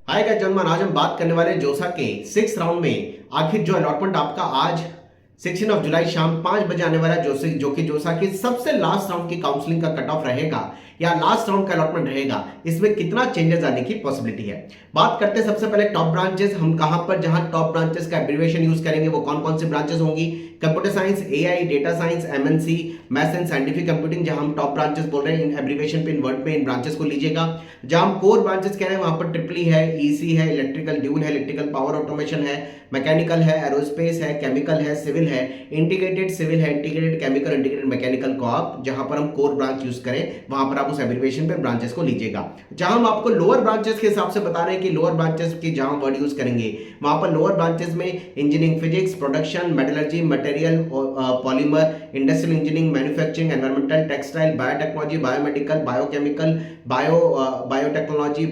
Hi guys, जन्मान आज हम बात करने वाले हैं जोसा के 6 राउंड में आखिर जो अलॉटमेंट आपका आज 16 जुलाई शाम 5 बजे आने वाला है, जो कि जोसा की सबसे लास्ट राउंड की काउंसलिंग का कट ऑफ रहेगा या लास्ट राउंड का अलॉटमेंट रहेगा, इसमें कितना चेंजेस आने की पॉसिबिलिटी है। बात करते हैं सबसे पहले टॉप ब्रांचेस, हम कहां पर जहां टॉप ब्रांचेस का एब्रिविएशन यूज करेंगे वो कौन कौन सी ब्रांचेस होंगी। Computer science, AI, data science, MNC, maths and scientific computing, जहां हम टॉप ब्रांचेस बोल रहे हैं इन एब्रिविएशन पे, इन वर्ड पे इन ब्रांचेस को लीजिएगा। जहां हम कोर ब्रांचेस कह रहे हैं वहां पर ट्रिपल ई है, ईसी है, इलेक्ट्रिकल ड्यूल है, इलेक्ट्रिकल पावर ऑटोमेशन है, मैकेनिकल है, एरोस्पेस है, केमिकल है, सिविल है, इंटीग्रेटेड सिविल है, इंटीग्रेटेड केमिकल, इंटीग्रेटेड मैकेनिकल को आप जहां पर हम कोर ब्रांच यूज करें वहां पर आप उस एब्रिविएशन पे ब्रांचेस को लीजिएगा। जहां हम आपको लोअर ब्रांचेस के हिसाब से बता रहे हैं कि लोअर ब्रांचेस की जहां वर्ड यूज करेंगे वहां पर लोअर ब्रांचेस में engineering, physics, production, metallurgy, material, polymer, industrial engineering, manufacturing, environmental, textile, biotechnology, biomedical, biochemical, biotechnology,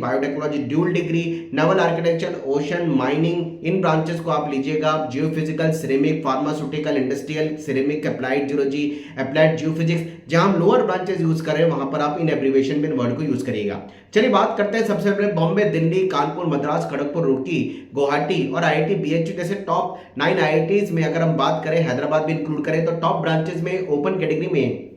dual degree, naval architecture, ocean, mining, इन ब्रांचेस को आप लीजिएगा। Geophysical, ceramic, pharmaceutical, industrial, ceramic, applied geology, applied geophysics, जहां हम lower branches use करें वहां पर आप इन एब्रिविएशन में वर्ड को यूज करिएगा। चलिए बात करते हैं सबसे पहले बॉम्बे, दिल्ली, कानपुर, मद्रास, खड़गपुर, रुड़की, गुवाहाटी और आईआईटी बीएचयू जैसे टॉप 9 आईआईटीज में अगर हम बात करें, हैदराबाद भी इंक्लूड करें तो टॉप ब्रांचेस में ओपन कैटेगरी में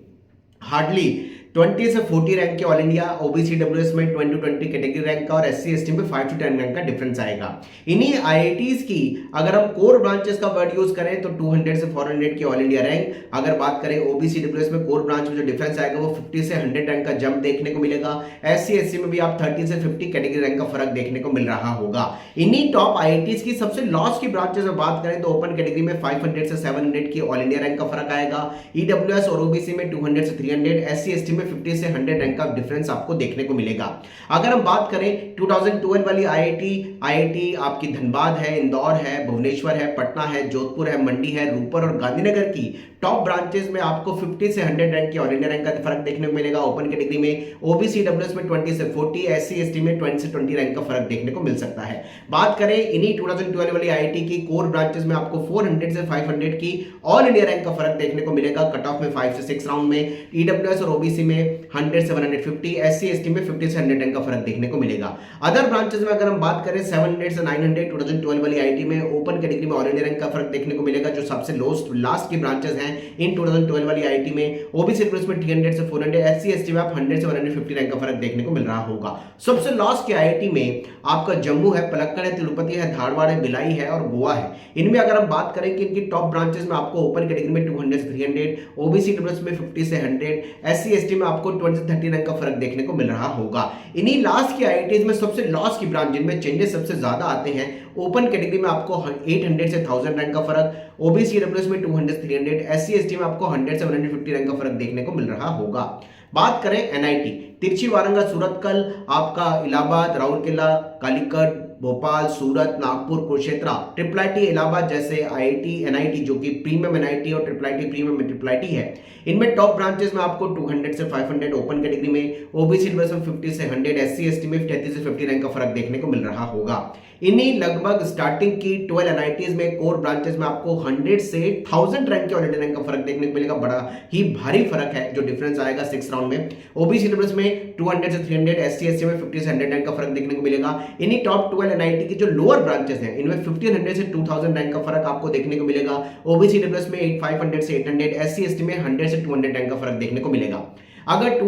हार्डली 20 से 40 रैंक के ऑल इंडिया, ओबीसी डब्ल्यूएस में 20 to 20 कैटेगरी रैंक का और एससी एसटी में 5 to 10 रैंक का डिफरेंस आएगा। इन्हीं आईआईटीज की अगर हम कोर ब्रांचेस का वर्ड यूज करें तो 200 से 400 की ऑल इंडिया रैंक, अगर बात करें ओबीसी डब्ल्यूएस में कोर ब्रांच में जो डिफरेंस आएगा वो 50 से 100 रैंक का जंप देखने को मिलेगा। एससी एसटी में भी आप 30 से 50 कैटेगरी रैंक का फर्क देखने को मिल रहा होगा। इन्हीं टॉप आईआईटीज की सबसे लॉस की ब्रांचेस में बात करें तो ओपन कैटेगरी में 500 से 700 की ऑल इंडिया रैंक का फर्क आएगा। ईडब्ल्यूएस और ओबीसी में 200 से 300, एससी एसटी में 50 से 100 रैंक का डिफरेंस आपको देखने को मिलेगा। अगर हम बात करें 2012 वाली आईआईटी आपकी धनबाद है, इंदौर है, भुवनेश्वर है, पटना है, जोधपुर है, मंडी है, रूपर और गांधीनगर की टॉप ब्रांचेस में आपको 50 से 100 रैंक की ऑल इंडिया रैंक का फर्क देखने को मिलेगा। ओपन कैटेगरी में ओबीसी डब्ल्यूएस में 20 से 40, एससी एसटी में 20 से 20 रैंक का फर्क देखने को मिल सकता है। बात करें इन्हीं 2012 वाली आईआईटी की कोर ब्रांचेस में आपको 400 से 500 की ऑल इंडिया रैंक का फर्क देखने को मिलेगा। कट ऑफ में 5 से 6 राउंड में ईडब्ल्यूएस और ओबीसी में 100 से 150, एससी एसटी में 50 से 100 रैंक का फर्क देखने को मिलेगा। अदर ब्रांचेस में अगर हम बात करें 700 से 900 2012 वाली आईआईटी में ओपन कैटेगरी में ऑल इंडिया रैंक का फर्क देखने को मिलेगा। जो सबसे लास्ट की ब्रांचेस हैं इन 2012 वाली आईआईटी में ओबीसी में 300 से 400, एससी एसटी में आप 100 से 150 रैंक का फर्क देखने को मिल रहा होगा। सबसे लास्ट की आईआईटी में आपका जम्मू है, पलक्कड़ है, तिरुपति है, धारवाड़ है, भिलाई है और गोवा है। इनमें अगर हम बात करें कि इनकी टॉप ब्रांचेस में आपको ओपन कैटेगरी में 200 से 300, ओबीसी में 50 से 100, एससी एसटी में आपको 20 से 30 रैंक का फर्क देखने को मिल रहा होगा। इन्हीं लास्ट की आईआईटीज में सबसे लास्ट की ब्रांच जिनमें चेंजेस सबसे ज्यादा आते हैं, ओपन कैटेगरी में आपको 800 से 1000 रैंक का फर्क, ओबीसी डब्ल्यूएस में 200 से 300, एससी एसटी में आपको 100 से 150 रैंक का फर्क देखने को मिल रहा होगा। बात करें एनआईटी, तिरछी, वारंगा, सूरतकल, आपका इलाहाबाद, राउरकेला, कालीकट, भोपाल, सूरत, नागपुर, कुरुक्षेत्र, ट्रिपल आईटी इलाहाबाद जैसे आईआईटी एनआईटी जो कि प्रीमियम एनआईटी और triple IT premium triple IT है, इनमें टॉप ब्रांचेस में आपको 200 से 500 ओपन कैटेगरी में, ओबीसी में 50 से 100, एससी एसटी में 30 से 50 रैंक का फर्क देखने को मिल रहा होगा। इन्हीं लगभग स्टार्टिंग की 12 एनआईटीज में कोर ब्रांचेस में आपको 100 से 1000 रैंक के ऑल इंडिया रैंक का फर्क देखने को मिलेगा। बड़ा ही भारी फर्क है जो डिफरेंस आएगा 6 राउंड में। ओबीसी में 200 से 300, एससी एसटी में 50 से 100 रैंक का फर्क देखने को मिलेगा। इन्हीं टॉप 12 एनआईटी की जो लोअर ब्रांचेस हैं इनमें 1500 से 2000 रैंक का फर्क आपको देखने को मिलेगा। ओबीसी में 500 से 800, एससी एसटी में 100 से 200 रैंक का फर्क देखने को मिलेगा। अगर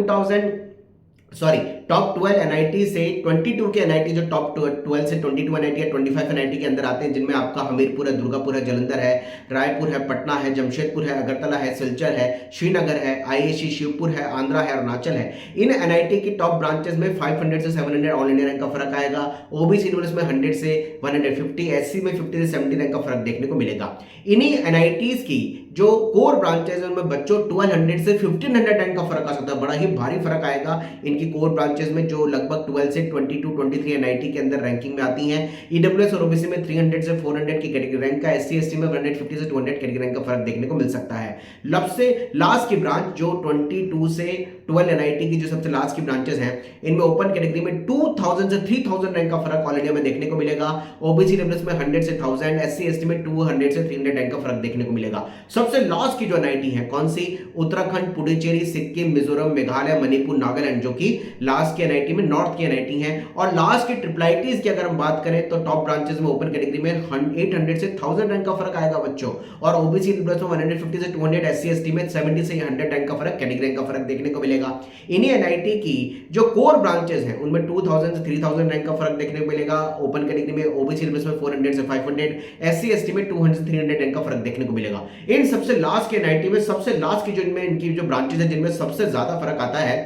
टॉप 12 एनआईटी से 22 के एनआईटी जो टॉप 12 से 22 एनआईटी या 25 एनआईटी के अंदर आते हैं, जिनमें आपका हमीरपुर है, दुर्गापुर है, जलंधर है, रायपुर है, पटना है, जमशेदपुर है, अगरतला है, सिलचर है, श्रीनगर है, आईएससी शिवपुर है, आंध्रा है, अरुणाचल है। इन एनआईटी की टॉप ब्रांचेस में 500 से 700 ऑल इंडिया रैंक का फर्क आएगा। ओबीसी में 100 से 150, एससी में 50 से 70 रैंक का फर्क देखने को मिलेगा। इन्हीं एनआईटीज की जो कोर ब्रांचेस उनमें बच्चों 1200 से 1500 रैंक का फर्क आ सकता है। बड़ा ही भारी फर्क आएगा इनकी कोर ब्रांचेस में जो लगभग 12 से 22-23 एनआईटी के अंदर रैंकिंग में आती हैं। ईडब्ल्यूएस और ओबीसी में 300 से 400 की कैटेगरी रैंक का, एससी एसटी में 150 से 200 कैटेगरी रैंक का फर्क देखने को मिल सकता है। सबसे लास्ट की ब्रांच जो 22 से 12 एनआईटी की जो सबसे लास्ट की ब्रांचेस हैं, इनमें ओपन कैटेगरी में 2000 से 3000 रैंक का फर्क ऑल इंडिया में देखने को मिलेगा। ओबीसी डब्ल्यूएस में 100 से 1000, एससी एसटी में 200 से 300 रैंक का फर्क देखने को मिलेगा। सबसे लास्ट की जो एनआईटी है कौन सी, उत्तराखंड, पुडुचेरी, सिक्किम, मिजोरम, मेघालय, मणिपुर, नागालैंड, जो कि लास्ट की एनआईटी में नॉर्थ की एनआईटी है। और लास्ट की ट्रिपल आईटीज की अगर हम बात करें तो टॉप ब्रांचेस में ओपन कैटेगरी में 800 से 1000 रैंक का फर्क आएगा बच्चों, और ओबीसी में 150 से 200, एससी एसटी में 70 से 100 रैंक का फर्क, कैटेगरी रैंक का फर्क देखने को मिलेगा। इन्हीं एनआईटी की जो कोर ब्रांचेस हैं उनमें 2000 से 3000 रैंक का फर्क देखने को मिलेगा ओपन कैटेगरी में, ओबीसी में 400 से 500, एससी एसटी में 200 से 300 रैंक का फर्क देखने को मिलेगा। इन सबसे लास्ट के एनआईटी में सबसे लास्ट की जो इनमें इनकी जो ब्रांचेस है जिनमें सबसे ज्यादा फर्क आता है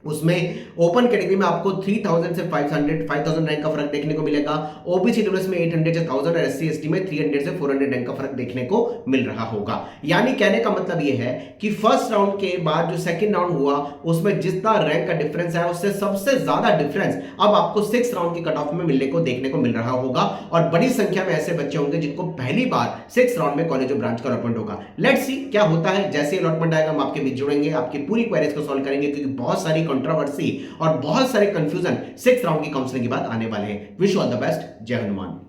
उसमें ओपन कैटेगरी में आपको 3000 से 5000 रैंक का फर्क देखने को मिलेगा, ओबीसी में 800 से 1000 और एससी एसटी में 300 से 400 रैंक का फर्क देखने को मिल रहा होगा। यानी कहने का मतलब यह है कि फर्स्ट राउंड के बाद जो सेकंड राउंड हुआ उसमें जितना रैंक का डिफरेंस है उससे सबसे ज्यादा डिफरेंस अब आपको 6 राउंड की कट ऑफ में मिलने को देखने को मिल रहा होगा, और बड़ी संख्या में ऐसे बच्चे होंगे जिनको पहली बार 6 राउंड में कॉलेज ऑफ ब्रांच का अलॉटमेंट होगा। लेट्स सी क्या होता है, जैसे अलॉटमेंट आएगा हम आपके बीच जुड़ेंगे, आपकी पूरी क्वेरीज को सॉल्व करेंगे, क्योंकि बहुत सारी कंट्रोवर्सी और बहुत सारे कंफ्यूजन 6 राउंड की काउंसलिंग के बाद आने वाले हैं। विश ऑल द बेस्ट, जय हनुमान।